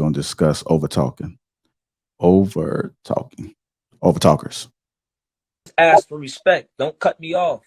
going to discuss over talking, over talking, over talkers. Ask for respect. Don't cut me off.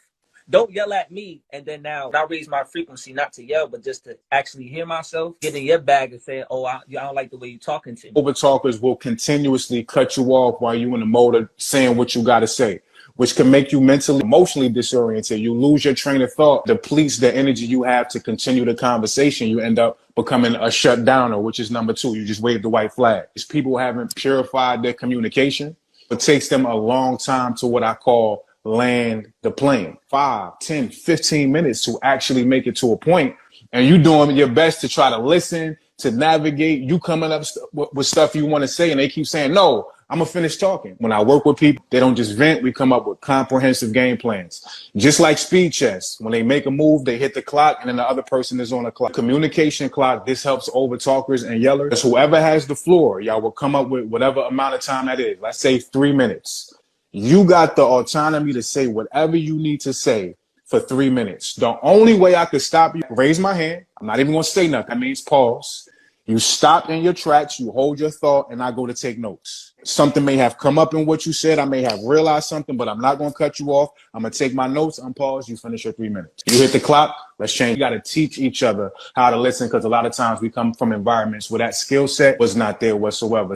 Don't yell at me. And then now I raise my frequency, not to yell, but just to actually hear myself, get in your bag and say, oh, I don't like the way you're talking to me. Over talkers will continuously cut you off while you're in the mode of saying what you got to say, which can make you mentally, emotionally disoriented. You lose your train of thought, depletes the energy you have to continue the conversation. You end up becoming a shutdowner, which is number two. You just wave the white flag. It's people haven't purified their communication. It takes them a long time to what I call land the plane. 5, 10, 15 minutes to actually make it to a point. And you doing your best to try to listen, to navigate. You coming up with stuff you want to say, and they keep saying, no, I'm going to finish talking. When I work with people, they don't just vent. We come up with comprehensive game plans. Just like speed chess. When they make a move, they hit the clock, and then the other person is on the clock. Communication clock, this helps over talkers and yellers. Whoever has the floor, y'all will come up with whatever amount of time that is. Let's say 3 minutes. You got the autonomy to say whatever you need to say for 3 minutes. The only way I could stop you, raise my hand. I'm not even going to say nothing. That means pause. You stop in your tracks, you hold your thought, and I go to take notes. Something may have come up in what you said. I may have realized something, but I'm not going to cut you off. I'm going to take my notes, unpause, you finish your 3 minutes. You hit the clock, let's change. You got to teach each other how to listen, because a lot of times we come from environments where that skill set was not there whatsoever.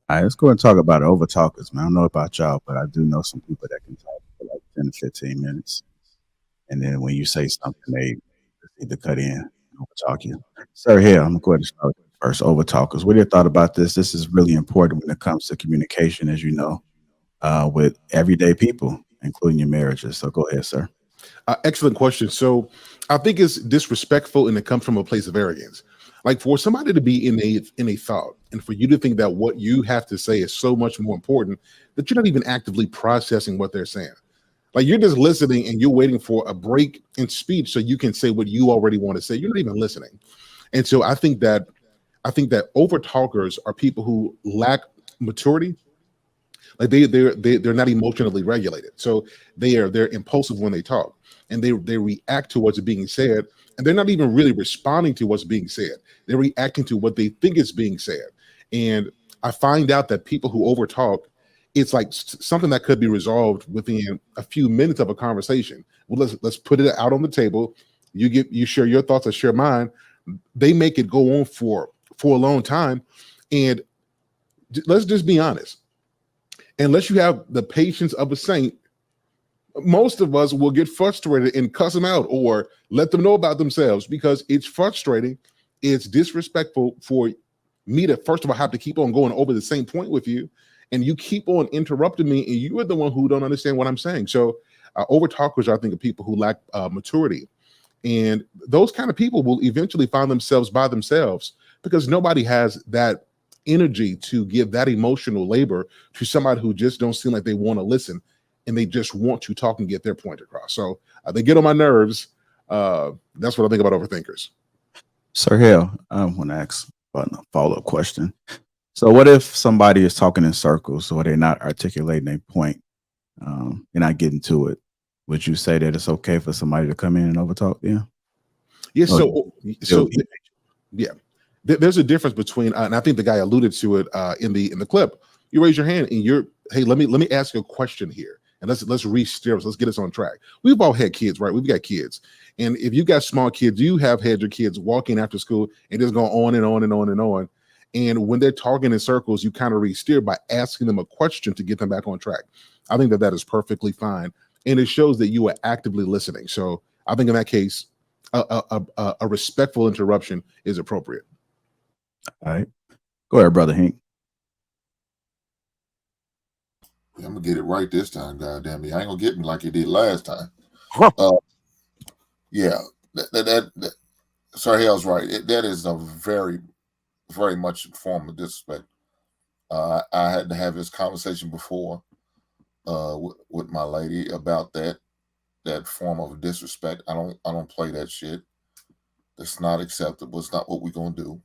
All right, let's go and talk about over talkers, man. I don't know about y'all, but I do know some people that can talk for like 10 to 15 minutes. And then when you say something, they either cut in and over talk you. Sir, here, I'm going to go ahead and start first. Over talkers. What are your thoughts about this? This is really important when it comes to communication, as you know, with everyday people, including your marriages. So go ahead, sir. Excellent question. So I think it's disrespectful, and it comes from a place of arrogance. Like for somebody to be in a thought, and for you to think that what you have to say is so much more important that you're not even actively processing what they're saying. Like you're just listening and you're waiting for a break in speech so you can say what you already want to say. You're not even listening. And so I think that over talkers are people who lack maturity. Like they're not emotionally regulated. So they're impulsive when they talk, and they react to what's being said, and they're not even really responding to what's being said. They're reacting to what they think is being said. And I find out that people who overtalk, it's like something that could be resolved within a few minutes of a conversation. Well, let's put it out on the table. You share your thoughts, I share mine. They make it go on for a long time. And let's just be honest. Unless you have the patience of a saint, most of us will get frustrated and cuss them out or let them know about themselves, because it's frustrating. It's disrespectful for me to, first of all, have to keep on going over the same point with you. And you keep on interrupting me, and you are the one who don't understand what I'm saying. So over talkers, I think, are people who lack maturity. And those kind of people will eventually find themselves by themselves, because nobody has that energy to give that emotional labor to somebody who just don't seem like they want to listen, and they just want to talk and get their point across. So they get on my nerves. That's what I think about overthinkers. Sir Hale, I want to ask a follow-up question. So what if somebody is talking in circles, or they're not articulating a point, you're not getting to it? Would you say that it's okay for somebody to come in and overtalk? Yeah. Yes. Yeah. There's a difference between, and I think the guy alluded to it in the clip. You raise your hand and hey, let me ask you a question here, and let's re-steer us. Let's get us on track. We've all had kids, right? We've got kids, and if you got small kids, you have had your kids walking after school and just go on and on and on and on. And when they're talking in circles, you kind of re-steer by asking them a question to get them back on track. I think that is perfectly fine, and it shows that you are actively listening. So I think in that case, a respectful interruption is appropriate. All right. Go ahead, Brother Hank. I'm gonna get it right this time, goddamn me. I ain't gonna get me like you did last time. Yeah, that Sir Hale's right. That is a very, very much a form of disrespect. I had to have this conversation before with my lady about that form of disrespect. I don't play that shit. It's not acceptable. It's not what we're gonna do.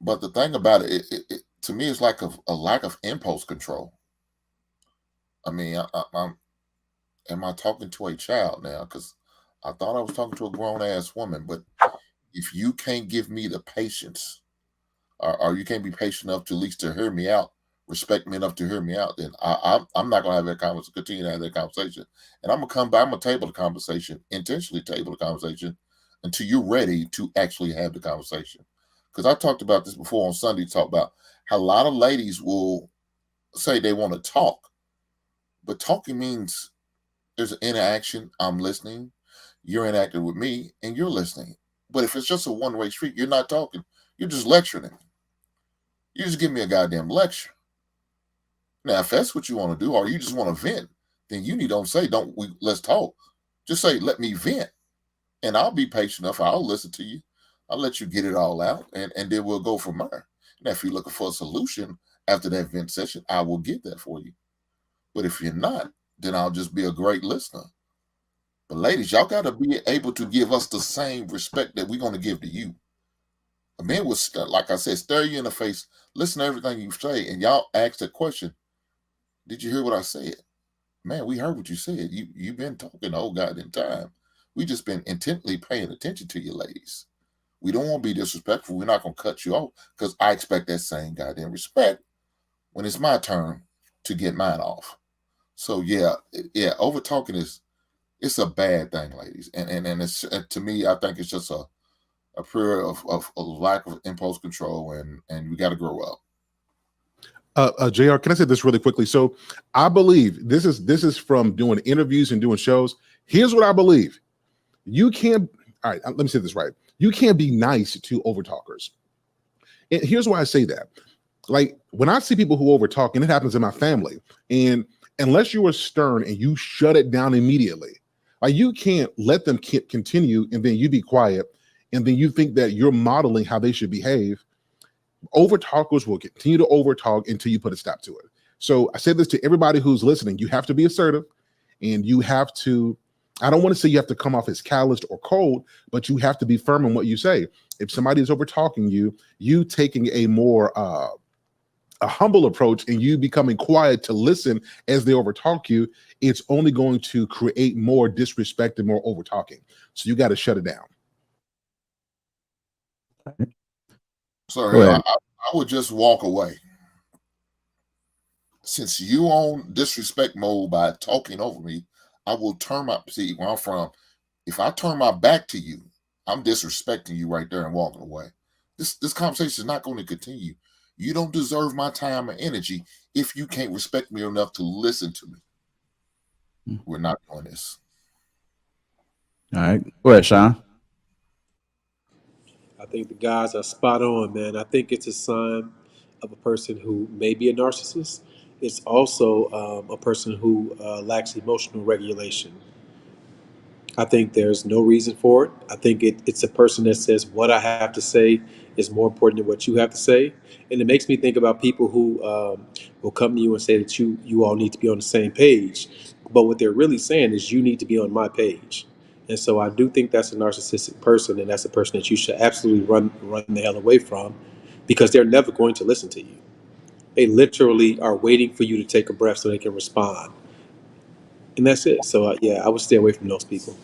But the thing about it to me, it's like a lack of impulse control. I mean, am I talking to a child now? Because I thought I was talking to a grown ass woman, but if you can't give me the patience, or you can't be patient enough to at least to hear me out, respect me enough to hear me out, then I'm not gonna have that conversation. Continue to have that conversation, and I'm gonna come back. I'm gonna table the conversation, intentionally table the conversation, until you're ready to actually have the conversation. Because I talked about this before on Sunday. Talk about how a lot of ladies will say they want to talk, but talking means there's an interaction. I'm listening, you're interacting with me, and you're listening. But if it's just a one-way street, you're not talking. You're just lecturing. You just give me a goddamn lecture. Now, if that's what you want to do, or you just want to vent, then you need to say, "Don't we? Let's talk." Just say, "Let me vent," and I'll be patient enough. I'll listen to you. I'll let you get it all out, and then we'll go from there. Now, if you're looking for a solution after that vent session, I will get that for you. But if you're not, then I'll just be a great listener. But ladies, y'all got to be able to give us the same respect that we're going to give to you. A man will, like I said, stare you in the face, listen to everything you say, and y'all ask the question, "Did you hear what I said?" Man, we heard what you said. You've been talking the whole goddamn time. We just been intently paying attention to you, ladies. We don't want to be disrespectful. We're not going to cut you off because I expect that same goddamn respect when it's my turn to get mine off. So yeah, over talking it's a bad thing, ladies, and it's to me, I think it's just a period of a lack of impulse control, and we got to grow up. JR, can I say this really quickly? So I believe this is from doing interviews and doing shows. Here's what I believe. You can't, all right, let me say this right. You can't be nice to overtalkers. And here's why I say that. Like when I see people who overtalk, and it happens in my family, and unless you are stern and you shut it down immediately, like you can't let them continue and then you be quiet and then you think that you're modeling how they should behave. Overtalkers will continue to overtalk until you put a stop to it. So I say this to everybody who's listening. You have to be assertive and you have to, I don't want to say you have to come off as calloused or cold, but you have to be firm in what you say. If somebody is overtalking you, you taking a more a humble approach and you becoming quiet to listen as they overtalk you, it's only going to create more disrespect and more overtalking. So you got to shut it down. Sorry, I would just walk away. Since you on disrespect mode by talking over me, I will turn my, see where I'm from. If I turn my back to you, I'm disrespecting you right there and walking away. This conversation is not going to continue. You don't deserve my time and energy if you can't respect me enough to listen to me. We're not doing this. All right. Go ahead, Sean. I think the guys are spot on, man. I think it's a sign of a person who may be a narcissist. It's also a person who lacks emotional regulation. I think there's no reason for it. I think it's a person that says what I have to say is more important than what you have to say, and it makes me think about people who will come to you and say that you all need to be on the same page, but what they're really saying is you need to be on my page. And so I do think that's a narcissistic person, and that's a person that you should absolutely run the hell away from, because they're never going to listen to you. They literally are waiting for you to take a breath so they can respond, and that's it. So yeah, I would stay away from those people.